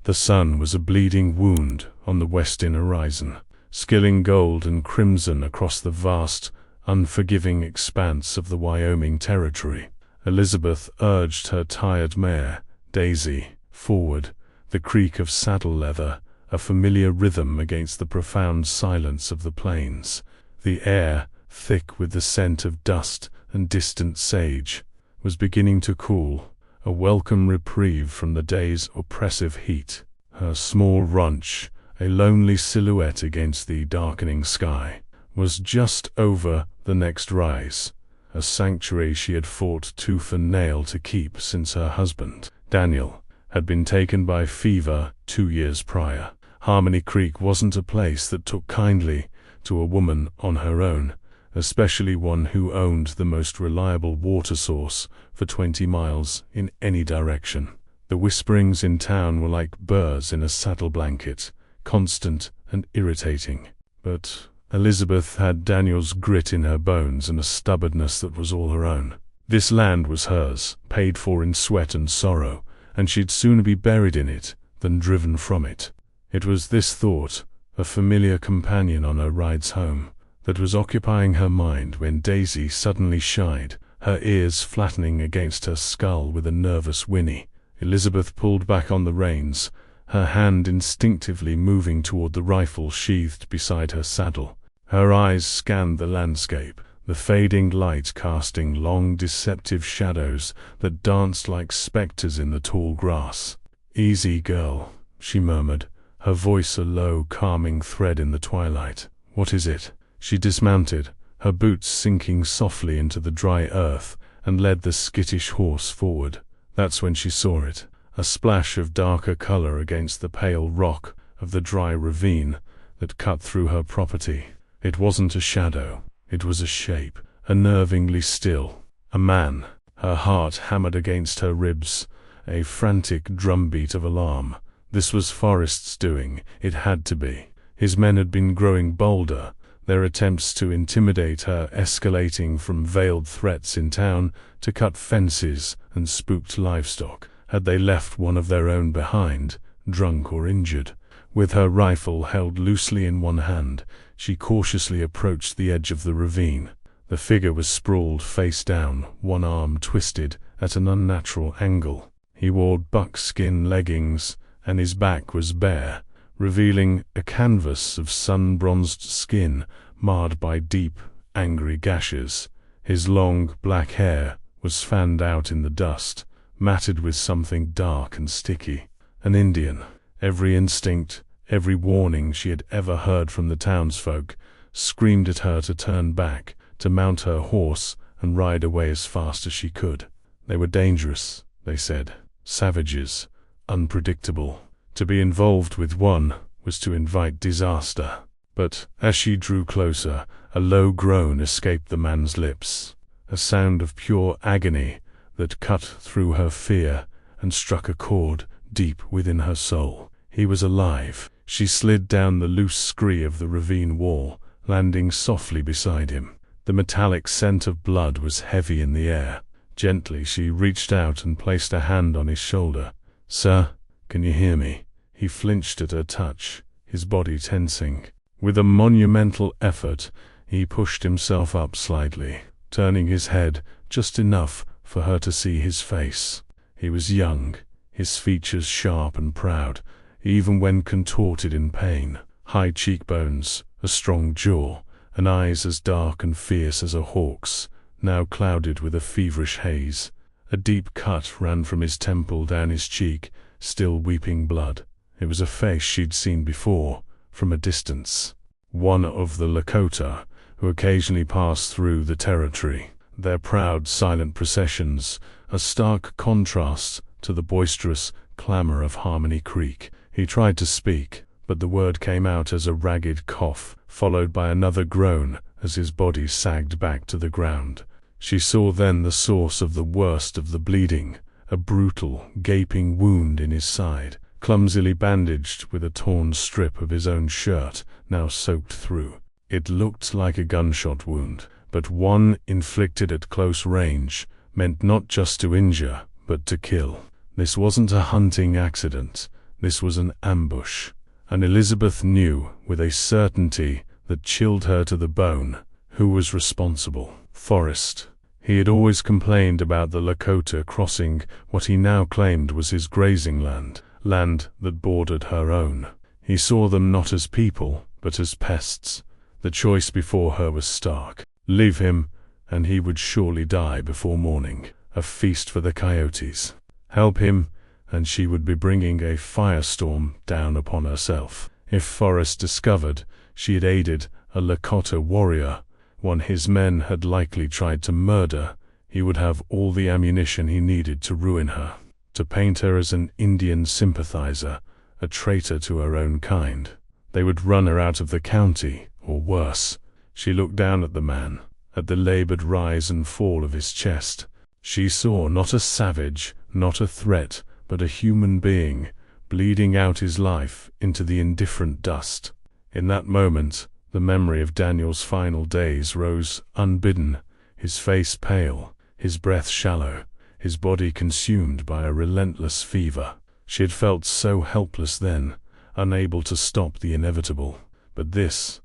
The sun was a bleeding wound on the western horizon, skilling gold and crimson across the vast, unforgiving expanse of the Wyoming Territory. Elizabeth urged her tired mare, Daisy, forward, the creak of saddle leather, a familiar rhythm against the profound silence of the plains. The air, thick with the scent of dust and distant sage, was beginning to cool, a welcome reprieve from the day's oppressive heat. Her small ranch, a lonely silhouette against the darkening sky, was just over the next rise, a sanctuary she had fought tooth and nail to keep since her husband, Daniel, had been taken by fever 2 years prior. Harmony Creek wasn't a place that took kindly to a woman on her own, especially one who owned the most reliable water source for 20 miles in any direction. The whisperings in town were like burrs in a saddle blanket, constant and irritating. But Elizabeth had Daniel's grit in her bones and a stubbornness that was all her own. This land was hers, paid for in sweat and sorrow, and she'd sooner be buried in it than driven from it. It was this thought, a familiar companion on her rides home, that was occupying her mind when Daisy suddenly shied, her ears flattening against her skull with a nervous whinny. Elizabeth pulled back on the reins, her hand instinctively moving toward the rifle sheathed beside her saddle. Her eyes scanned the landscape, the fading light casting long deceptive shadows that danced like specters in the tall grass. "Easy, girl," she murmured, her voice a low, calming thread in the twilight. "What is it?" She dismounted, her boots sinking softly into the dry earth, and led the skittish horse forward. That's when she saw it, a splash of darker color against the pale rock of the dry ravine that cut through her property. It wasn't a shadow, it was a shape, unnervingly still. A man. Her heart hammered against her ribs, a frantic drumbeat of alarm. This was Forrest's doing, it had to be. His men had been growing bolder, their attempts to intimidate her escalating from veiled threats in town to cut fences and spooked livestock. Had they left one of their own behind, drunk or injured? With her rifle held loosely in one hand, she cautiously approached the edge of the ravine. The figure was sprawled face down, one arm twisted at an unnatural angle. He wore buckskin leggings, and his back was bare, revealing a canvas of sun-bronzed skin marred by deep, angry gashes. His long, black hair was fanned out in the dust, matted with something dark and sticky. An Indian. Every instinct, every warning she had ever heard from the townsfolk, screamed at her to turn back, to mount her horse and ride away as fast as she could. They were dangerous, they said. Savages. Unpredictable. To be involved with one was to invite disaster. But as she drew closer, a low groan escaped the man's lips, a sound of pure agony that cut through her fear and struck a chord deep within her soul. He was alive. She slid down the loose scree of the ravine wall, landing softly beside him. The metallic scent of blood was heavy in the air. Gently she reached out and placed a hand on his shoulder. "Sir, can you hear me?" He flinched at her touch, his body tensing. With a monumental effort, he pushed himself up slightly, turning his head just enough for her to see his face. He was young, his features sharp and proud, even when contorted in pain. High cheekbones, a strong jaw, and eyes as dark and fierce as a hawk's, now clouded with a feverish haze. A deep cut ran from his temple down his cheek, still weeping blood. It was a face she'd seen before, from a distance. One of the Lakota, who occasionally passed through the territory. Their proud, silent processions, a stark contrast to the boisterous clamor of Harmony Creek. He tried to speak, but the word came out as a ragged cough, followed by another groan as his body sagged back to the ground. She saw then the source of the worst of the bleeding, a brutal, gaping wound in his side, clumsily bandaged with a torn strip of his own shirt, now soaked through. It looked like a gunshot wound, but one inflicted at close range, meant not just to injure, but to kill. This wasn't a hunting accident. This was an ambush, and Elizabeth knew with a certainty that chilled her to the bone who was responsible. Forrest. He had always complained about the Lakota crossing what he now claimed was his grazing land that bordered her own. He saw them not as people, but as pests. The choice before her was stark. Leave him, and he would surely die before morning, a feast for the coyotes. Help him, and she would be bringing a firestorm down upon herself. If Forrest discovered she had aided a Lakota warrior, one his men had likely tried to murder, he would have all the ammunition he needed to ruin her, to paint her as an Indian sympathizer, a traitor to her own kind. They would run her out of the county, or worse. She looked down at the man, at the labored rise and fall of his chest. She saw not a savage, not a threat, but a human being, bleeding out his life into the indifferent dust. In that moment, the memory of Daniel's final days rose unbidden, his face pale, his breath shallow, his body consumed by a relentless fever. She had felt so helpless then, unable to stop the inevitable. But this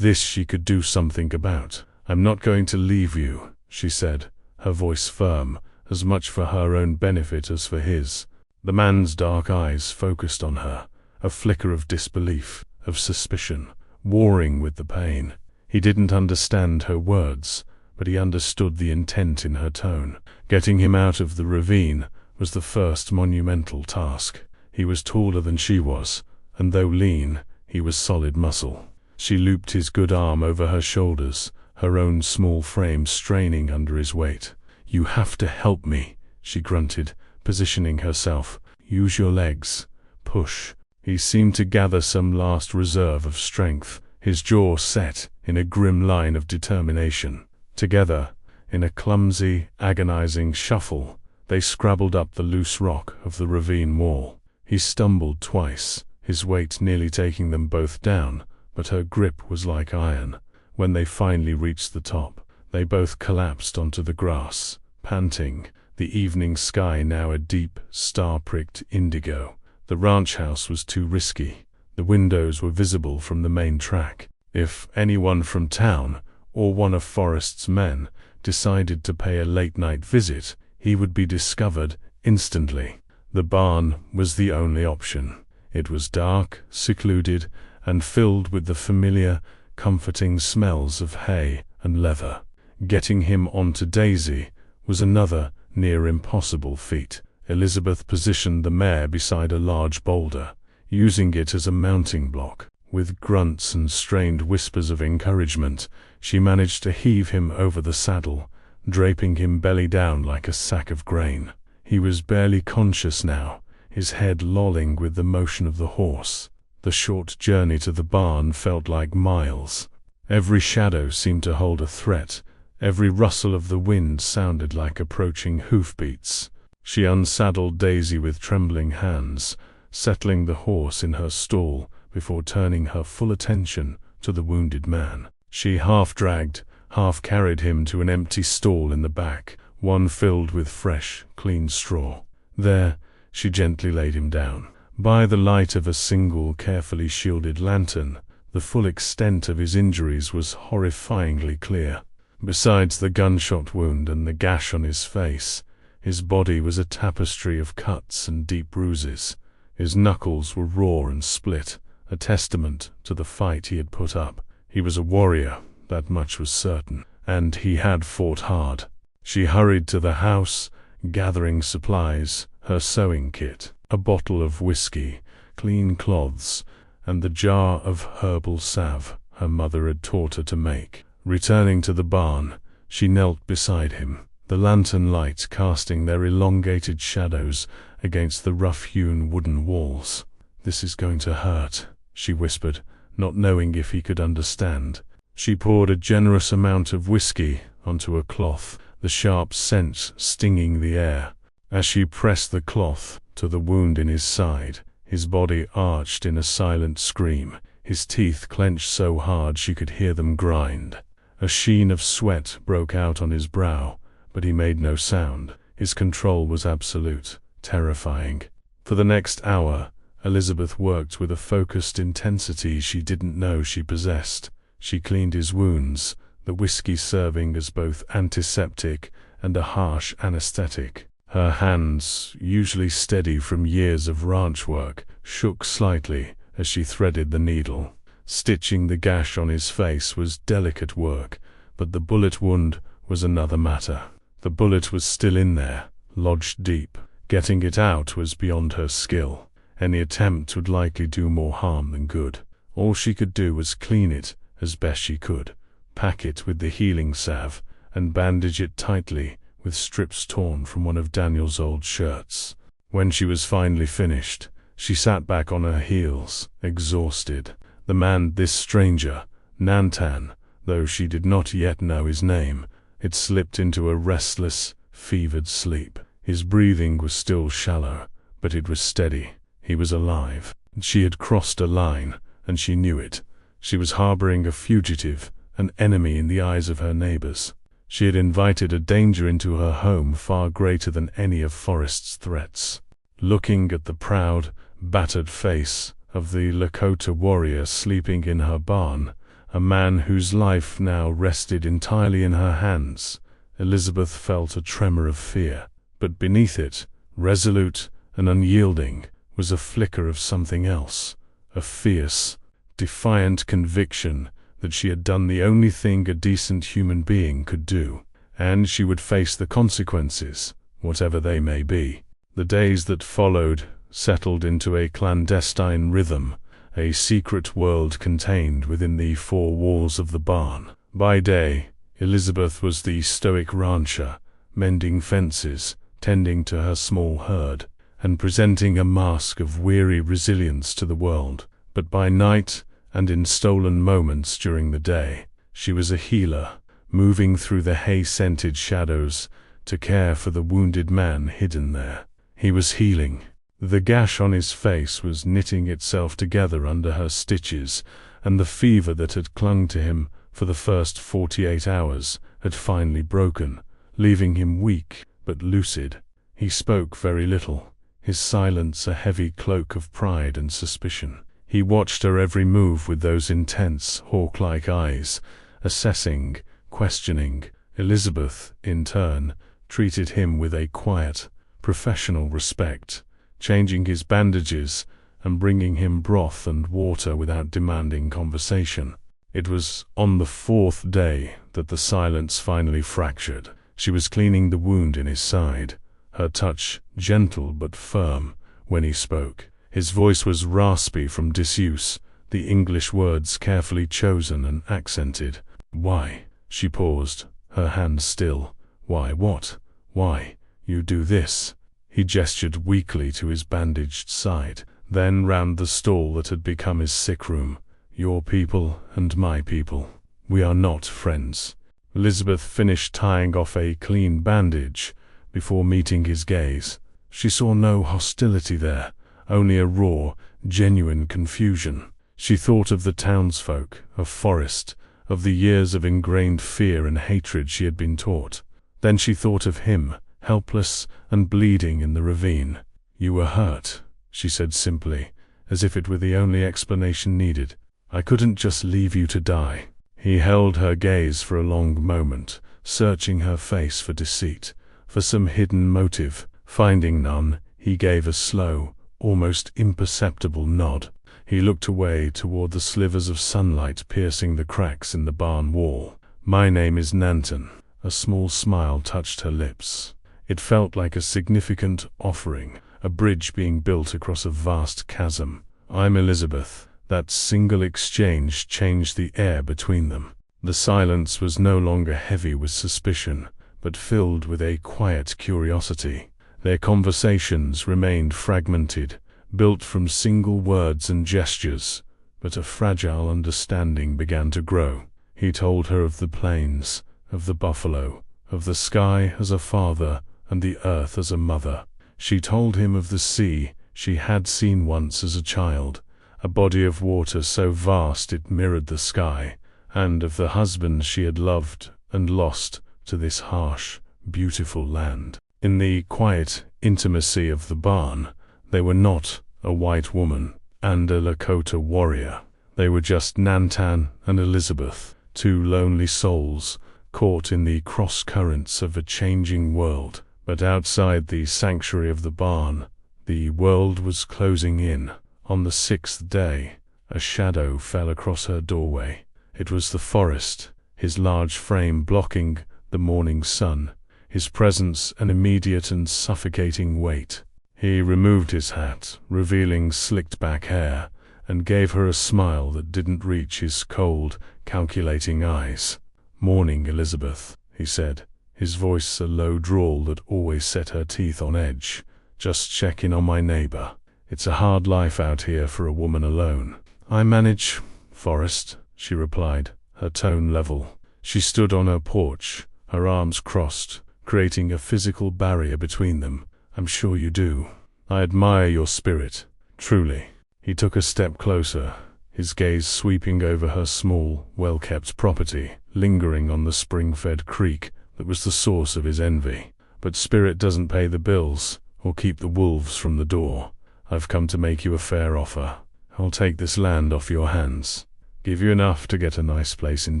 she could do something about. "I'm not going to leave you," she said, her voice firm, as much for her own benefit as for his. The man's dark eyes focused on her, a flicker of disbelief, of suspicion, warring with the pain. He didn't understand her words, but he understood the intent in her tone. Getting him out of the ravine was the first monumental task. He was taller than she was, and though lean, he was solid muscle. She looped his good arm over her shoulders, her own small frame straining under his weight. "You have to help me," she grunted, positioning herself. "Use your legs. Push." He seemed to gather some last reserve of strength, his jaw set in a grim line of determination. Together, in a clumsy, agonizing shuffle, they scrabbled up the loose rock of the ravine wall. He stumbled twice, his weight nearly taking them both down, but her grip was like iron. When they finally reached the top, they both collapsed onto the grass, panting, the evening sky now a deep, star-pricked indigo. The ranch house was too risky. The windows were visible from the main track. If anyone from town, or one of Forrest's men, decided to pay a late-night visit, he would be discovered instantly. The barn was the only option. It was dark, secluded, and filled with the familiar, comforting smells of hay and leather. Getting him onto Daisy was another near-impossible feat. Elizabeth positioned the mare beside a large boulder, using it as a mounting block. With grunts and strained whispers of encouragement, she managed to heave him over the saddle, draping him belly down like a sack of grain. He was barely conscious now, his head lolling with the motion of the horse. The short journey to the barn felt like miles. Every shadow seemed to hold a threat. Every rustle of the wind sounded like approaching hoofbeats. She unsaddled Daisy with trembling hands, settling the horse in her stall before turning her full attention to the wounded man. She half-dragged, half-carried him to an empty stall in the back, one filled with fresh, clean straw. There, she gently laid him down. By the light of a single carefully shielded lantern, the full extent of his injuries was horrifyingly clear. Besides the gunshot wound and the gash on his face, his body was a tapestry of cuts and deep bruises. His knuckles were raw and split, a testament to the fight he had put up. He was a warrior, that much was certain, and he had fought hard. She hurried to the house, gathering supplies, her sewing kit, a bottle of whiskey, clean cloths, and the jar of herbal salve her mother had taught her to make. Returning to the barn, she knelt beside him, the lantern light casting their elongated shadows against the rough-hewn wooden walls. "This is going to hurt," she whispered, not knowing if he could understand. She poured a generous amount of whiskey onto a cloth, the sharp scent stinging the air. As she pressed the cloth to the wound in his side, his body arched in a silent scream, his teeth clenched so hard she could hear them grind. A sheen of sweat broke out on his brow, but he made no sound. His control was absolute, terrifying. For the next hour, Elizabeth worked with a focused intensity she didn't know she possessed. She cleaned his wounds, the whiskey serving as both antiseptic and a harsh anesthetic. Her hands, usually steady from years of ranch work, shook slightly as she threaded the needle. Stitching the gash on his face was delicate work, but the bullet wound was another matter. The bullet was still in there, lodged deep. Getting it out was beyond her skill. Any attempt would likely do more harm than good. All she could do was clean it as best she could, pack it with the healing salve, and bandage it tightly with strips torn from one of Daniel's old shirts. When she was finally finished, she sat back on her heels, exhausted. The man, this stranger, Nantan, though she did not yet know his name, had slipped into a restless, fevered sleep. His breathing was still shallow, but it was steady. He was alive. She had crossed a line, and she knew it. She was harboring a fugitive, an enemy in the eyes of her neighbors. She had invited a danger into her home far greater than any of Forrest's threats. Looking at the proud, battered face of the Lakota warrior sleeping in her barn, a man whose life now rested entirely in her hands, Elizabeth felt a tremor of fear. But beneath it, resolute and unyielding, was a flicker of something else, a fierce, defiant conviction that she had done the only thing a decent human being could do, and she would face the consequences, whatever they may be. The days that followed settled into a clandestine rhythm, a secret world contained within the four walls of the barn. By day, Elizabeth was the stoic rancher, mending fences, tending to her small herd, and presenting a mask of weary resilience to the world. But by night, and in stolen moments during the day, she was a healer, moving through the hay-scented shadows to care for the wounded man hidden there. He was healing. The gash on his face was knitting itself together under her stitches, and the fever that had clung to him for the first 48 hours had finally broken, leaving him weak but lucid. He spoke very little, his silence a heavy cloak of pride and suspicion. He watched her every move with those intense, hawk-like eyes, assessing, questioning. Elizabeth, in turn, treated him with a quiet, professional respect, changing his bandages and bringing him broth and water without demanding conversation. It was on the fourth day that the silence finally fractured. She was cleaning the wound in his side, her touch gentle but firm when he spoke. His voice was raspy from disuse, the English words carefully chosen and accented. "Why?" She paused, her hands still. "Why what? Why, you do this?" He gestured weakly to his bandaged side, then round the stall that had become his sick room. "Your people and my people. We are not friends." Elizabeth finished tying off a clean bandage before meeting his gaze. She saw no hostility there, only a raw, genuine confusion. She thought of the townsfolk, of Forrest, of the years of ingrained fear and hatred she had been taught. Then she thought of him, helpless and bleeding in the ravine. "You were hurt," she said simply, as if it were the only explanation needed. "I couldn't just leave you to die." He held her gaze for a long moment, searching her face for deceit, for some hidden motive. Finding none, he gave a slow, almost imperceptible nod. He looked away toward the slivers of sunlight piercing the cracks in the barn wall. "My name is Nantan." A small smile touched her lips. It felt like a significant offering, a bridge being built across a vast chasm. "I'm Elizabeth." That single exchange changed the air between them. The silence was no longer heavy with suspicion, but filled with a quiet curiosity. Their conversations remained fragmented, built from single words and gestures, but a fragile understanding began to grow. He told her of the plains, of the buffalo, of the sky as a father and the earth as a mother. She told him of the sea she had seen once as a child, a body of water so vast it mirrored the sky, and of the husband she had loved and lost to this harsh, beautiful land. In the quiet intimacy of the barn, they were not a white woman, and a Lakota warrior. They were just Nantan and Elizabeth, two lonely souls, caught in the cross-currents of a changing world. But outside the sanctuary of the barn, the world was closing in. On the 6th day, a shadow fell across her doorway. It was the Forest, his large frame blocking the morning sun, his presence an immediate and suffocating weight. He removed his hat, revealing slicked-back hair, and gave her a smile that didn't reach his cold, calculating eyes. "Morning, Elizabeth," he said, his voice a low drawl that always set her teeth on edge. "Just checking on my neighbor. It's a hard life out here for a woman alone." "I manage, Forrest," she replied, her tone level. She stood on her porch, her arms crossed, creating a physical barrier between them. "I'm sure you do. I admire your spirit, truly." He took a step closer, his gaze sweeping over her small, well-kept property, lingering on the spring-fed creek that was the source of his envy. "But spirit doesn't pay the bills, or keep the wolves from the door. I've come to make you a fair offer. I'll take this land off your hands, give you enough to get a nice place in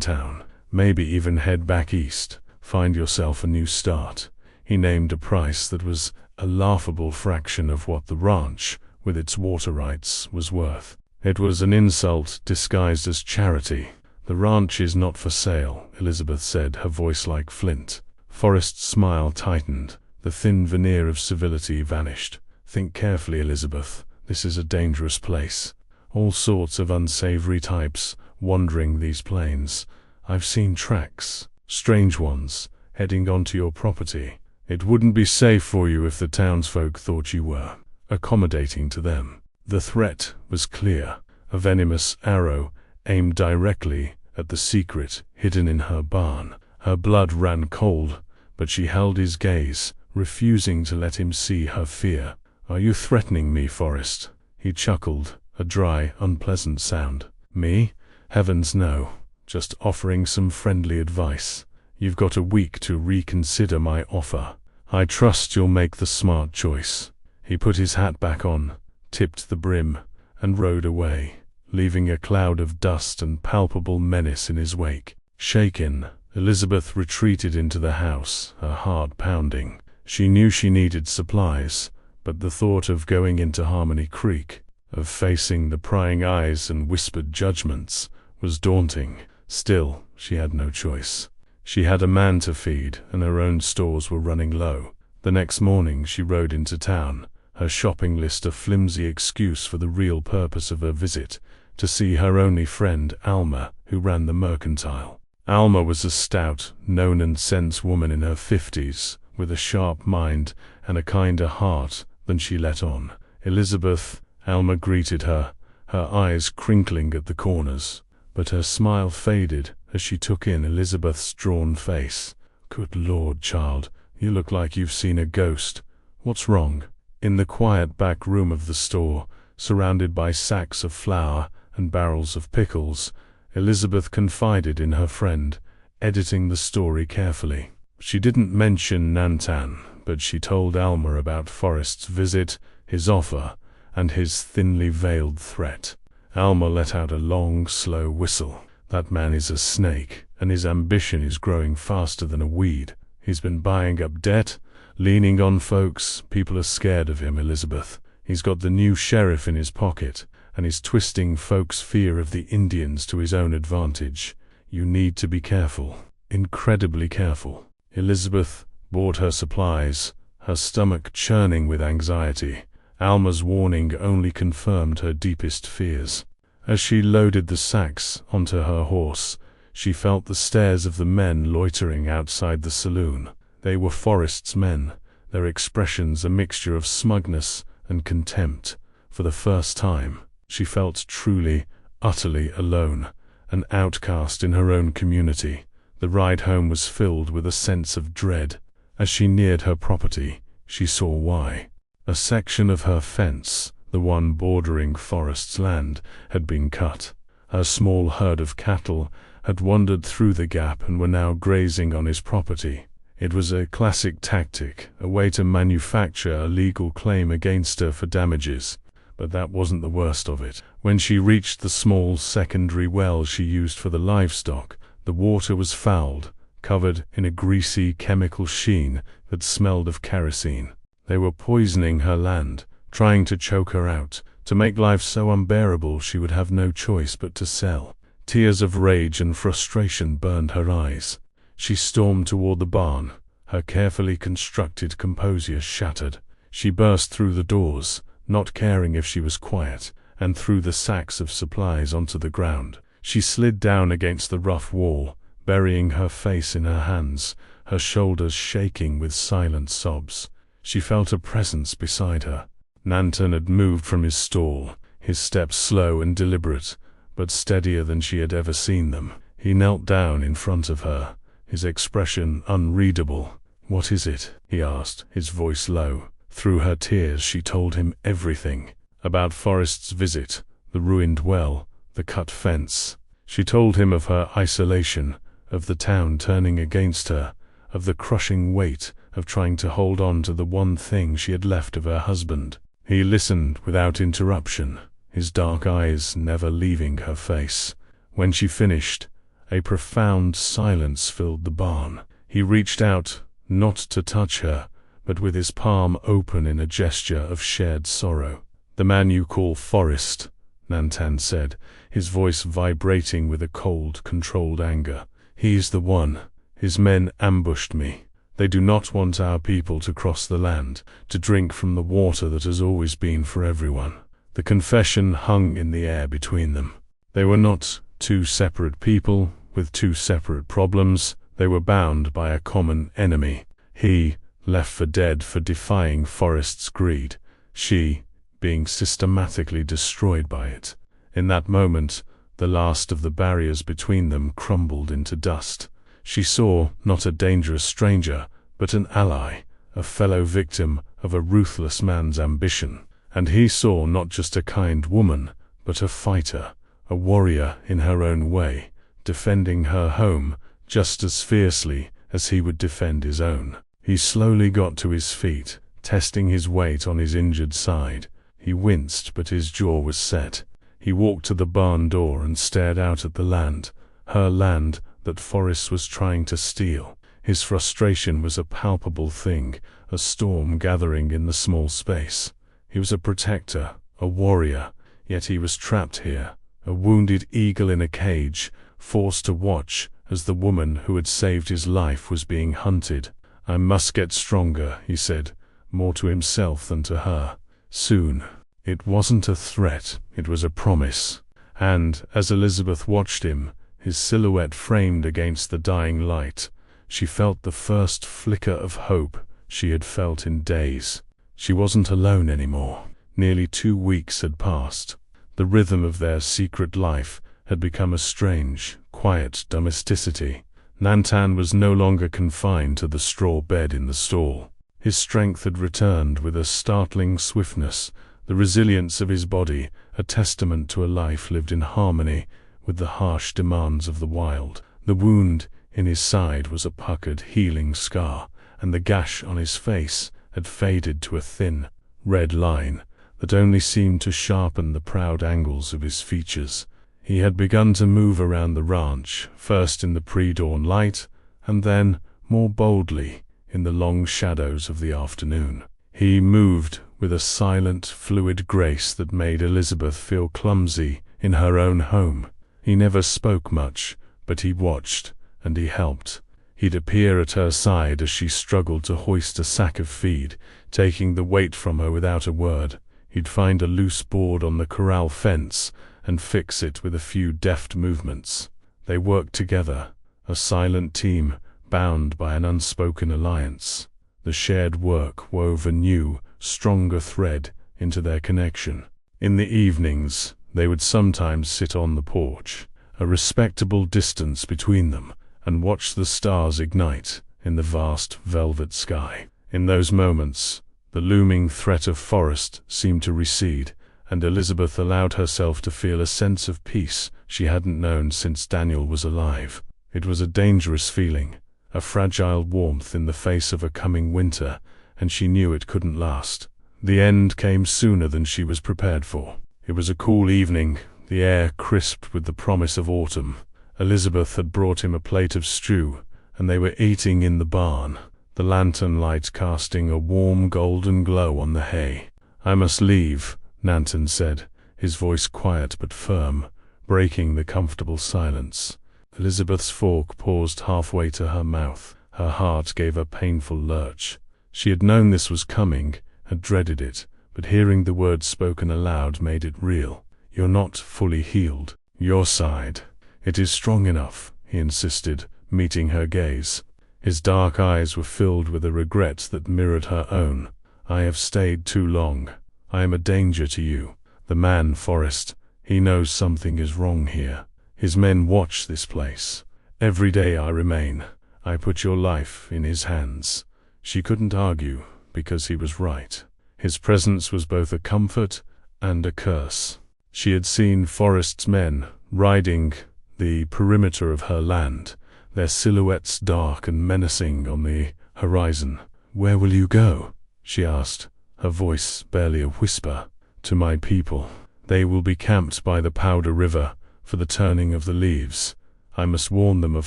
town, maybe even head back east, find yourself a new start." He named a price that was a laughable fraction of what the ranch, with its water rights, was worth. It was an insult disguised as charity. "The ranch is not for sale," Elizabeth said, her voice like flint. Forrest's smile tightened. The thin veneer of civility vanished. "Think carefully, Elizabeth. This is a dangerous place. All sorts of unsavory types wandering these plains. I've seen tracks, strange ones, heading onto your property. It wouldn't be safe for you if the townsfolk thought you were accommodating to them." The threat was clear, a venomous arrow aimed directly at the secret hidden in her barn. Her blood ran cold, but she held his gaze, refusing to let him see her fear. "Are you threatening me, Forrest?" He chuckled, a dry, unpleasant sound. "Me? Heavens no. Just offering some friendly advice. You've got a week to reconsider my offer. I trust you'll make the smart choice." He put his hat back on, tipped the brim, and rode away, leaving a cloud of dust and palpable menace in his wake. Shaken, Elizabeth retreated into the house, her heart pounding. She knew she needed supplies, but the thought of going into Harmony Creek, of facing the prying eyes and whispered judgments, was daunting. Still, she had no choice. She had a man to feed, and her own stores were running low. The next morning she rode into town, her shopping list a flimsy excuse for the real purpose of her visit, to see her only friend Alma, who ran the mercantile. Alma was a stout, known-and-sense woman in her 50s, with a sharp mind and a kinder heart than she let on. "Elizabeth," Alma greeted her, her eyes crinkling at the corners, but her smile faded as she took in Elizabeth's drawn face. "Good Lord, child, you look like you've seen a ghost. What's wrong?" In the quiet back room of the store, surrounded by sacks of flour and barrels of pickles, Elizabeth confided in her friend, editing the story carefully. She didn't mention Nantan, but she told Alma about Forrest's visit, his offer, and his thinly veiled threat. Alma let out a long, slow whistle. "That man is a snake, and his ambition is growing faster than a weed. He's been buying up debt, leaning on folks. People are scared of him, Elizabeth. He's got the new sheriff in his pocket, and he's twisting folks' fear of the Indians to his own advantage. You need to be careful, incredibly careful." Elizabeth bought her supplies, her stomach churning with anxiety. Alma's warning only confirmed her deepest fears. As she loaded the sacks onto her horse, she felt the stares of the men loitering outside the saloon. They were Forrest's men, their expressions a mixture of smugness and contempt. For the first time, she felt truly, utterly alone, an outcast in her own community. The ride home was filled with a sense of dread. As she neared her property, she saw why. A section of her fence, the one bordering Forrest's land, had been cut. Her small herd of cattle had wandered through the gap and were now grazing on his property. It was a classic tactic, a way to manufacture a legal claim against her for damages. But that wasn't the worst of it. When she reached the small secondary well she used for the livestock, the water was fouled, covered in a greasy chemical sheen that smelled of kerosene. They were poisoning her land, trying to choke her out, to make life so unbearable she would have no choice but to sell. Tears of rage and frustration burned her eyes. She stormed toward the barn, her carefully constructed composure shattered. She burst through the doors, not caring if she was quiet, and threw the sacks of supplies onto the ground. She slid down against the rough wall, burying her face in her hands, her shoulders shaking with silent sobs. She felt a presence beside her. Nantan had moved from his stall, his steps slow and deliberate, but steadier than she had ever seen them. He knelt down in front of her, his expression unreadable. "What is it?" he asked, his voice low. Through her tears she told him everything. About Forrest's visit, the ruined well, the cut fence. She told him of her isolation, of the town turning against her, of the crushing weight of trying to hold on to the one thing she had left of her husband. He listened without interruption, his dark eyes never leaving her face. When she finished, a profound silence filled the barn. He reached out, not to touch her, but with his palm open in a gesture of shared sorrow. "The man you call Forrest," Nantan said, his voice vibrating with a cold, controlled anger. "He's the one. His men ambushed me. They do not want our people to cross the land, to drink from the water that has always been for everyone." The confession hung in the air between them. They were not two separate people with two separate problems. They were bound by a common enemy. He, left for dead for defying Forrest's greed. She, being systematically destroyed by it. In that moment, the last of the barriers between them crumbled into dust. She saw not a dangerous stranger, but an ally, a fellow victim of a ruthless man's ambition. And he saw not just a kind woman, but a fighter, a warrior in her own way, defending her home just as fiercely as he would defend his own. He slowly got to his feet, testing his weight on his injured side. He winced, but his jaw was set. He walked to the barn door and stared out at the land, her land that Forrest was trying to steal. His frustration was a palpable thing, a storm gathering in the small space. He was a protector, a warrior, yet he was trapped here, a wounded eagle in a cage, forced to watch as the woman who had saved his life was being hunted. "I must get stronger," he said, more to himself than to her. Soon. It wasn't a threat, it was a promise. And, as Elizabeth watched him, his silhouette framed against the dying light, she felt the first flicker of hope she had felt in days. She wasn't alone anymore. Nearly 2 weeks had passed. The rhythm of their secret life had become a strange, quiet domesticity. Nantan was no longer confined to the straw bed in the stall. His strength had returned with a startling swiftness, the resilience of his body a testament to a life lived in harmony with the harsh demands of the wild. The wound in his side was a puckered, healing scar, and the gash on his face had faded to a thin, red line that only seemed to sharpen the proud angles of his features. He had begun to move around the ranch, first in the pre-dawn light, and then, more boldly, in the long shadows of the afternoon. He moved with a silent, fluid grace that made Elizabeth feel clumsy in her own home. He never spoke much, but he watched, and he helped. He'd appear at her side as she struggled to hoist a sack of feed, taking the weight from her without a word. He'd find a loose board on the corral fence and fix it with a few deft movements. They worked together, a silent team, bound by an unspoken alliance. The shared work wove a new, stronger thread into their connection. In the evenings, they would sometimes sit on the porch, a respectable distance between them, and watch the stars ignite in the vast velvet sky. In those moments, the looming threat of Forrest seemed to recede, and Elizabeth allowed herself to feel a sense of peace she hadn't known since Daniel was alive. It was a dangerous feeling, a fragile warmth in the face of a coming winter, and she knew it couldn't last. The end came sooner than she was prepared for. It was a cool evening, the air crisp with the promise of autumn. Elizabeth had brought him a plate of stew, and they were eating in the barn, the lantern light casting a warm golden glow on the hay. "I must leave," Nantan said, his voice quiet but firm, breaking the comfortable silence. Elizabeth's fork paused halfway to her mouth. Her heart gave a painful lurch. She had known this was coming, had dreaded it, but hearing the words spoken aloud made it real. "You're not fully healed. Your side. It is strong enough," he insisted, meeting her gaze. His dark eyes were filled with a regret that mirrored her own. "I have stayed too long. I am a danger to you. The man, Forrest, he knows something is wrong here. His men watch this place. Every day I remain. I put your life in his hands." She couldn't argue, because he was right. His presence was both a comfort and a curse. She had seen Forrest's men riding the perimeter of her land, their silhouettes dark and menacing on the horizon. "Where will you go?" she asked, her voice barely a whisper. "To my people. They will be camped by the Powder River for the turning of the leaves. I must warn them of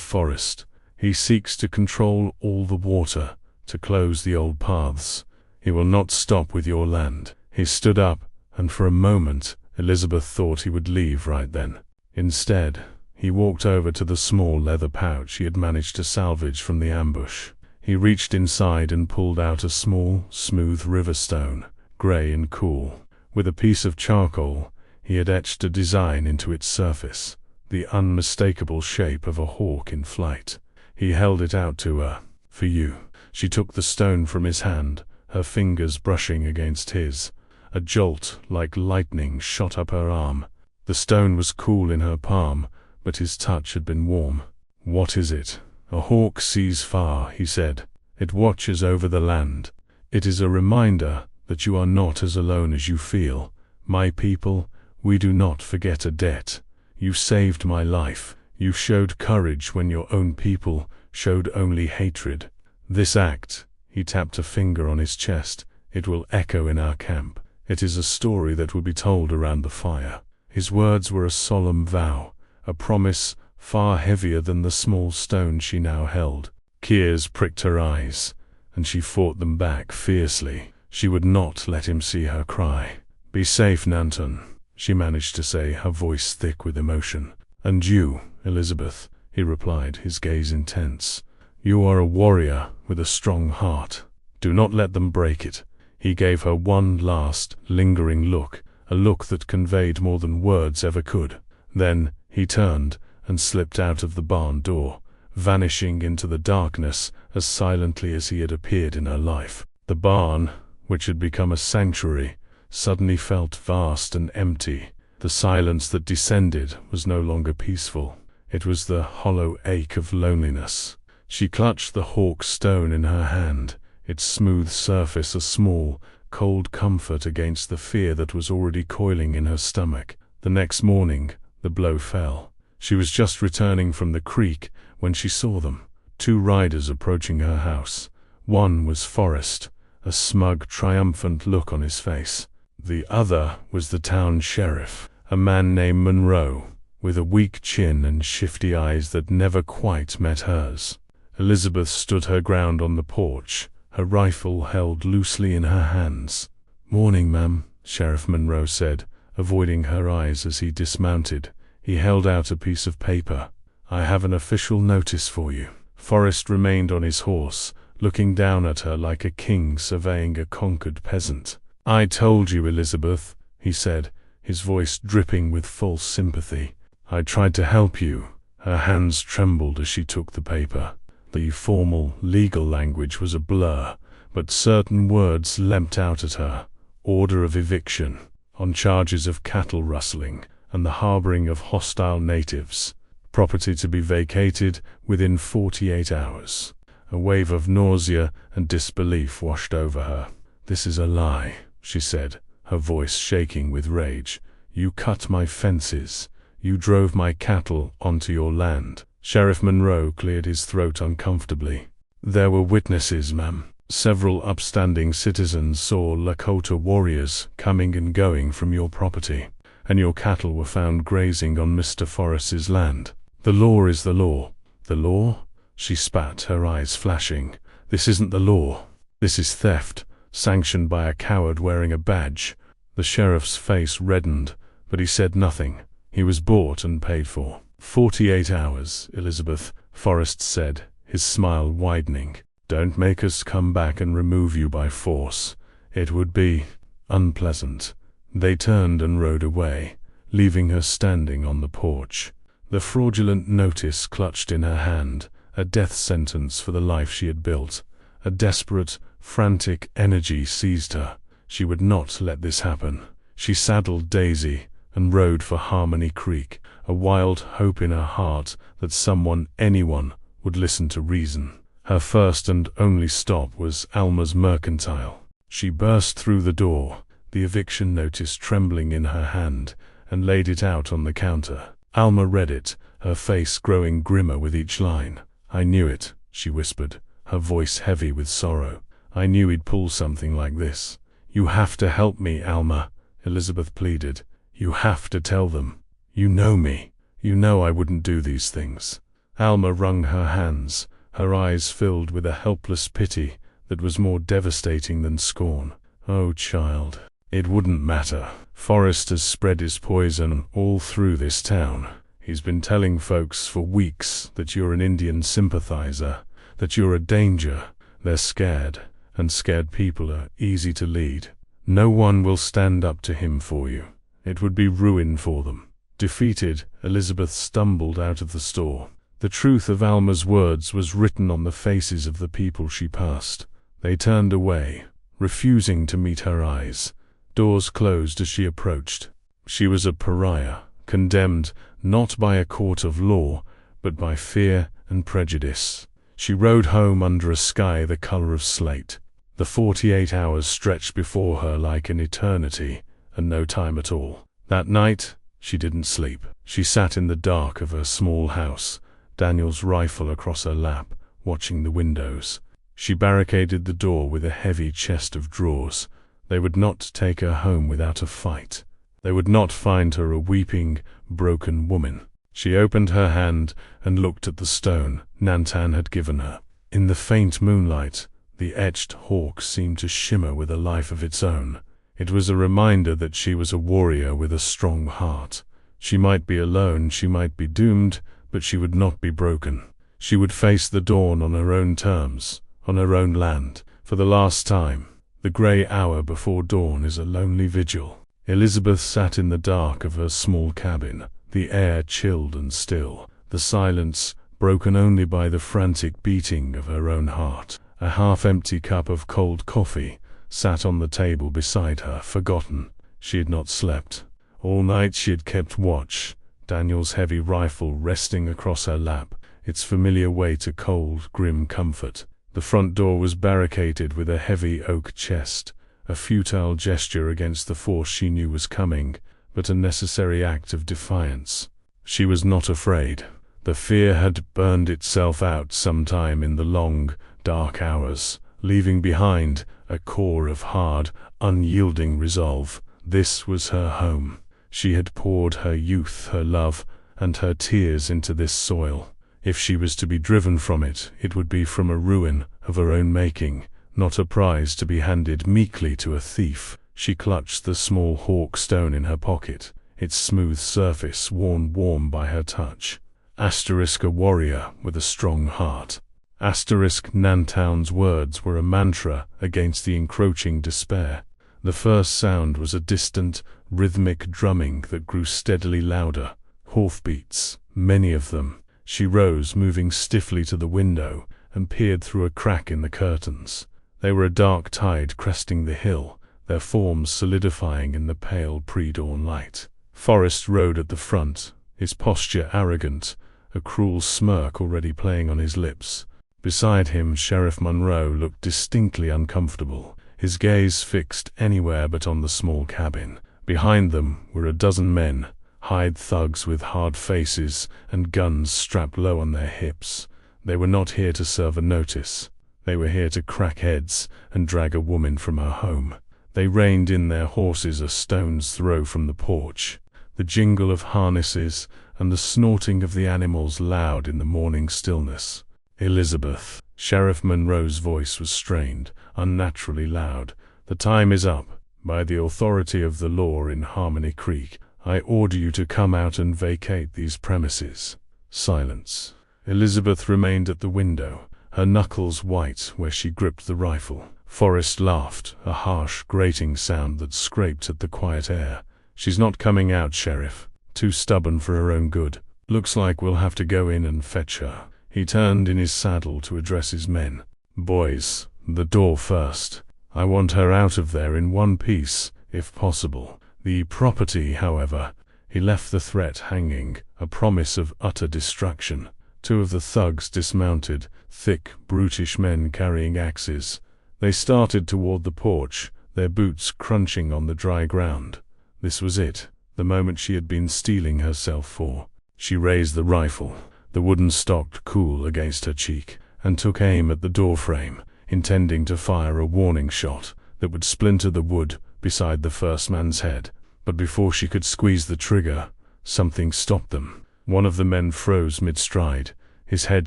Forrest. He seeks to control all the water, to close the old paths. He will not stop with your land." He stood up, and for a moment Elizabeth thought he would leave right then. Instead, he walked over to the small leather pouch he had managed to salvage from the ambush. He reached inside and pulled out a small, smooth river stone, gray and cool. With a piece of charcoal, he had etched a design into its surface, the unmistakable shape of a hawk in flight. He held it out to her. "For you." She took the stone from his hand, her fingers brushing against his. A jolt like lightning shot up her arm. The stone was cool in her palm, but his touch had been warm. "What is it?" "A hawk sees far," he said. "It watches over the land. It is a reminder that you are not as alone as you feel. My people, we do not forget a debt. You saved my life. You showed courage when your own people showed only hatred. This act," he tapped a finger on his chest, "it will echo in our camp. It is a story that will be told around the fire." His words were a solemn vow, a promise far heavier than the small stone she now held. Tears pricked her eyes, and she fought them back fiercely. She would not let him see her cry. "Be safe, Nantan," she managed to say, her voice thick with emotion. "And you, Elizabeth," he replied, his gaze intense. "You are a warrior with a strong heart. Do not let them break it." He gave her one last, lingering look, a look that conveyed more than words ever could. Then he turned and slipped out of the barn door, vanishing into the darkness as silently as he had appeared in her life. The barn, which had become a sanctuary, suddenly felt vast and empty. The silence that descended was no longer peaceful. It was the hollow ache of loneliness. She clutched the hawk stone in her hand, its smooth surface a small, cold comfort against the fear that was already coiling in her stomach. The next morning, the blow fell. She was just returning from the creek when she saw them, 2 riders approaching her house. One was Forrest, a smug, triumphant look on his face. The other was the town sheriff, a man named Monroe, with a weak chin and shifty eyes that never quite met hers. Elizabeth stood her ground on the porch, her rifle held loosely in her hands. "Morning, ma'am," Sheriff Monroe said, avoiding her eyes as he dismounted. He held out a piece of paper. "I have an official notice for you." Forrest remained on his horse, looking down at her like a king surveying a conquered peasant. "I told you, Elizabeth," he said, his voice dripping with false sympathy. "I tried to help you." Her hands trembled as she took the paper. The formal, legal language was a blur, but certain words leapt out at her. Order of eviction, on charges of cattle rustling, and the harboring of hostile natives. Property to be vacated within 48 hours. A wave of nausea and disbelief washed over her. "This is a lie," she said, her voice shaking with rage. "You cut my fences. You drove my cattle onto your land." Sheriff Monroe cleared his throat uncomfortably. "There were witnesses, ma'am," Several upstanding citizens saw Lakota warriors coming and going from your property, and your cattle were found grazing on Mr. Forrest's land. The law is the law. The law? She spat, her eyes flashing. This isn't the law. This is theft, sanctioned by a coward wearing a badge. The sheriff's face reddened, but he said nothing. He was bought and paid for. 48 hours, Elizabeth, Forrest said, his smile widening. Don't make us come back and remove you by force. It would be unpleasant. They turned and rode away, leaving her standing on the porch. The fraudulent notice clutched in her hand, a death sentence for the life she had built. A desperate, frantic energy seized her. She would not let this happen. She saddled Daisy and rode for Harmony Creek, a wild hope in her heart that someone, anyone, would listen to reason. Her first and only stop was Alma's Mercantile. She burst through the door, the eviction notice trembling in her hand, and laid it out on the counter. Alma read it, her face growing grimmer with each line. I knew it, she whispered, her voice heavy with sorrow. I knew he'd pull something like this. You have to help me, Alma, Elizabeth pleaded. You have to tell them. You know me. You know I wouldn't do these things. Alma wrung her hands, her eyes filled with a helpless pity that was more devastating than scorn. Oh, child, it wouldn't matter. Forrest has spread his poison all through this town. He's been telling folks for weeks that you're an Indian sympathizer, that you're a danger. They're scared, and scared people are easy to lead. No one will stand up to him for you. It would be ruin for them. Defeated, Elizabeth stumbled out of the store. The truth of Alma's words was written on the faces of the people she passed. They turned away, refusing to meet her eyes. Doors closed as she approached. She was a pariah, condemned not by a court of law, but by fear and prejudice. She rode home under a sky the color of slate. The 48 hours stretched before her like an eternity, and no time at all. That night, she didn't sleep. She sat in the dark of her small house, Daniel's rifle across her lap, watching the windows. She barricaded the door with a heavy chest of drawers. They would not take her home without a fight. They would not find her a weeping, broken woman. She opened her hand and looked at the stone Nantan had given her. In the faint moonlight, the etched hawk seemed to shimmer with a life of its own. It was a reminder that she was a warrior with a strong heart. She might be alone, she might be doomed, but she would not be broken. She would face the dawn on her own terms, on her own land. For the last time, the grey hour before dawn is a lonely vigil. Elizabeth sat in the dark of her small cabin, the air chilled and still, the silence broken only by the frantic beating of her own heart. A half-empty cup of cold coffee sat on the table beside her, forgotten. She had not slept. All night she had kept watch, Daniel's heavy rifle resting across her lap, its familiar weight a cold, grim comfort. The front door was barricaded with a heavy oak chest, a futile gesture against the force she knew was coming, but a necessary act of defiance. She was not afraid. The fear had burned itself out sometime in the long, dark hours, leaving behind a core of hard, unyielding resolve. This was her home. She had poured her youth, her love, and her tears into this soil. If she was to be driven from it, it would be from a ruin of her own making, not a prize to be handed meekly to a thief. She clutched the small hawk stone in her pocket, its smooth surface worn warm by her touch. Asterisk a warrior with a strong heart. Asterisk Nantan's words were a mantra against the encroaching despair. The first sound was a distant, rhythmic drumming that grew steadily louder. Hoofbeats, many of them. She rose, moving stiffly to the window, and peered through a crack in the curtains. They were a dark tide cresting the hill, their forms solidifying in the pale pre-dawn light. Forrest rode at the front, his posture arrogant, a cruel smirk already playing on his lips. Beside him, Sheriff Monroe looked distinctly uncomfortable, his gaze fixed anywhere but on the small cabin. Behind them were a dozen men, hired thugs with hard faces and guns strapped low on their hips. They were not here to serve a notice. They were here to crack heads and drag a woman from her home. They reined in their horses a stone's throw from the porch, the jingle of harnesses and the snorting of the animals loud in the morning stillness. Elizabeth. Sheriff Monroe's voice was strained, unnaturally loud. The time is up. By the authority of the law in Harmony Creek, I order you to come out and vacate these premises. Silence. Elizabeth remained at the window, her knuckles white where she gripped the rifle. Forrest laughed, a harsh, grating sound that scraped at the quiet air. She's not coming out, Sheriff. Too stubborn for her own good. Looks like we'll have to go in and fetch her. He turned in his saddle to address his men. Boys, the door first. I want her out of there in one piece, if possible. The property, however, he left the threat hanging, a promise of utter destruction. Two of the thugs dismounted, thick, brutish men carrying axes. They started toward the porch, their boots crunching on the dry ground. This was it, the moment she had been steeling herself for. She raised the rifle, the wooden stock cool against her cheek, and took aim at the doorframe, intending to fire a warning shot that would splinter the wood beside the first man's head. But before she could squeeze the trigger, something stopped them. One of the men froze mid-stride, his head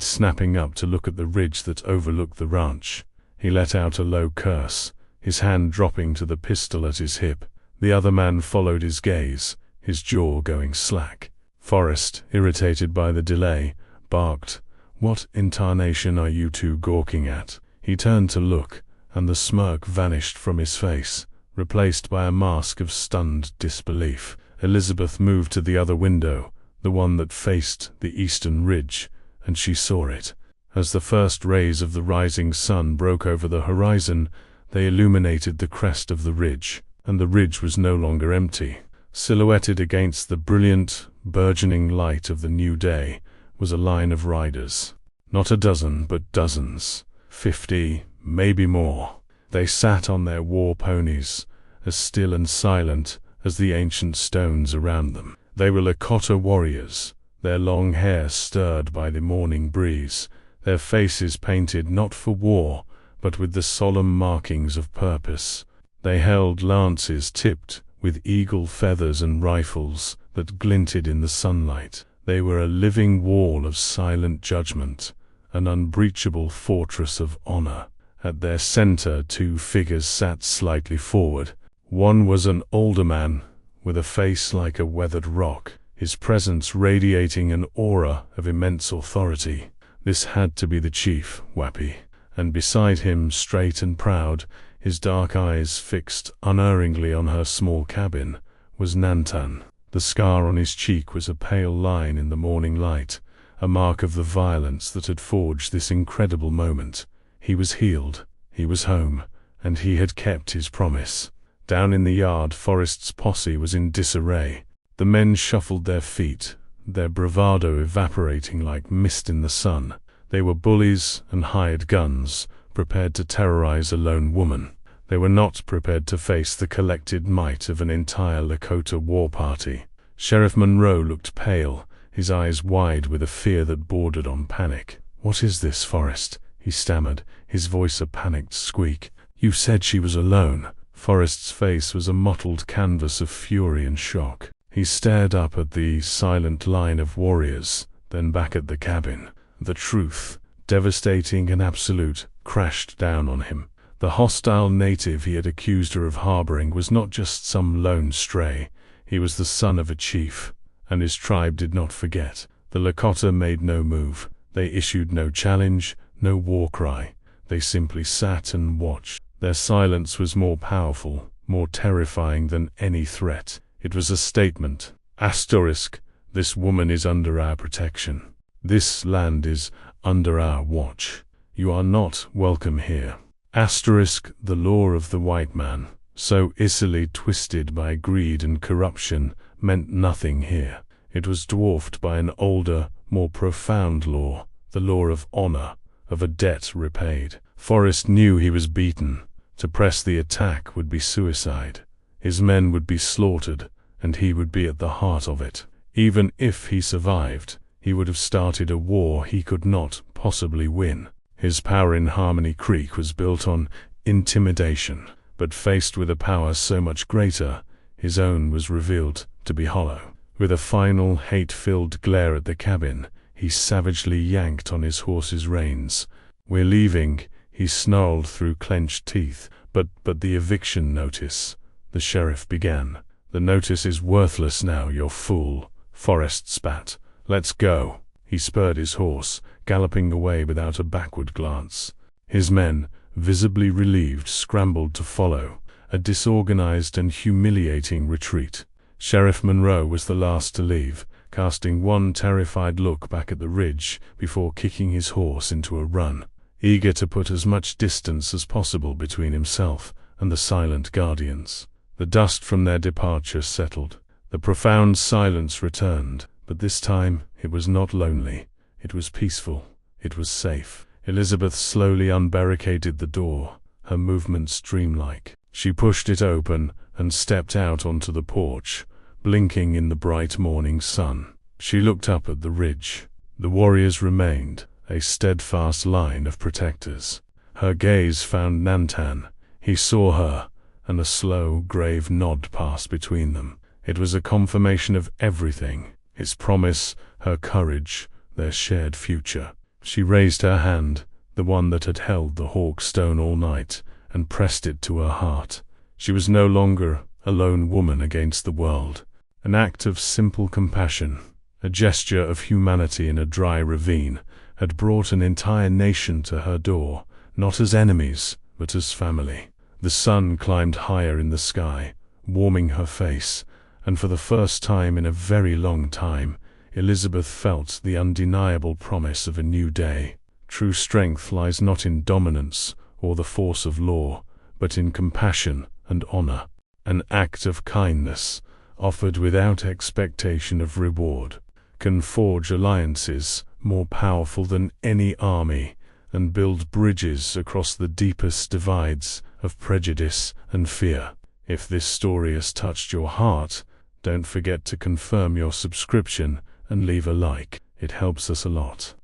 snapping up to look at the ridge that overlooked the ranch. He let out a low curse, his hand dropping to the pistol at his hip. The other man followed his gaze, his jaw going slack. Forrest, irritated by the delay, barked, "What in tarnation are you two gawking at?" He turned to look, and the smirk vanished from his face, replaced by a mask of stunned disbelief. Elizabeth moved to the other window, the one that faced the eastern ridge, and she saw it. As the first rays of the rising sun broke over the horizon, they illuminated the crest of the ridge, and the ridge was no longer empty. Silhouetted against the brilliant, burgeoning light of the new day was a line of riders. Not a dozen, but dozens. 50, maybe more. They sat on their war ponies, as still and silent as the ancient stones around them. They were Lakota warriors, their long hair stirred by the morning breeze, their faces painted not for war, but with the solemn markings of purpose. They held lances tipped with eagle feathers and rifles that glinted in the sunlight. They were a living wall of silent judgment, an unbreachable fortress of honor. At their center, two figures sat slightly forward. One was an older man, with a face like a weathered rock, his presence radiating an aura of immense authority. This had to be the chief, Wappy. And beside him, straight and proud, his dark eyes fixed unerringly on her small cabin, was Nantan. The scar on his cheek was a pale line in the morning light, a mark of the violence that had forged this incredible moment. He was healed, he was home, and he had kept his promise. Down in the yard, Forrest's posse was in disarray. The men shuffled their feet, their bravado evaporating like mist in the sun. They were bullies and hired guns, prepared to terrorize a lone woman. They were not prepared to face the collected might of an entire Lakota war party. Sheriff Monroe looked pale, his eyes wide with a fear that bordered on panic. "What is this, Forrest?" he stammered, his voice a panicked squeak. "You said she was alone." Forrest's face was a mottled canvas of fury and shock. He stared up at the silent line of warriors, then back at the cabin. The truth, devastating and absolute, crashed down on him. The hostile native he had accused her of harboring was not just some lone stray. He was the son of a chief, and his tribe did not forget. The Lakota made no move. They issued no challenge, no war cry. They simply sat and watched. Their silence was more powerful, more terrifying than any threat. It was a statement. Asterisk, this woman is under our protection. This land is under our watch. You are not welcome here. Asterisk, the law of the white man, so easily twisted by greed and corruption, meant nothing here. It was dwarfed by an older, more profound law, the law of honor, of a debt repaid. Forrest knew he was beaten. To press the attack would be suicide. His men would be slaughtered, and he would be at the heart of it. Even if he survived, he would have started a war he could not possibly win. His power in Harmony Creek was built on intimidation, but faced with a power so much greater, his own was revealed to be hollow. With a final hate-filled glare at the cabin, he savagely yanked on his horse's reins. "We're leaving," he snarled through clenched teeth. But the eviction notice," the sheriff began. "The notice is worthless now, you fool," Forrest spat. "Let's go." He spurred his horse, galloping away without a backward glance. His men, visibly relieved, scrambled to follow, a disorganized and humiliating retreat. Sheriff Monroe was the last to leave, casting one terrified look back at the ridge before kicking his horse into a run, eager to put as much distance as possible between himself and the silent guardians. The dust from their departure settled. The profound silence returned, but this time it was not lonely. It was peaceful. It was safe. Elizabeth slowly unbarricaded the door, her movements dreamlike. She pushed it open and stepped out onto the porch, blinking in the bright morning sun. She looked up at the ridge. The warriors remained, a steadfast line of protectors. Her gaze found Nantan. He saw her, and a slow, grave nod passed between them. It was a confirmation of everything: his promise, her courage, their shared future. She raised her hand, the one that had held the hawk stone all night, and pressed it to her heart. She was no longer a lone woman against the world. An act of simple compassion, a gesture of humanity in a dry ravine, had brought an entire nation to her door, not as enemies, but as family. The sun climbed higher in the sky, warming her face, and for the first time in a very long time, Elizabeth felt the undeniable promise of a new day. True strength lies not in dominance or the force of law, but in compassion and honor. An act of kindness, offered without expectation of reward, can forge alliances more powerful than any army and build bridges across the deepest divides of prejudice and fear. If this story has touched your heart, don't forget to confirm your subscription and leave a like. It helps us a lot.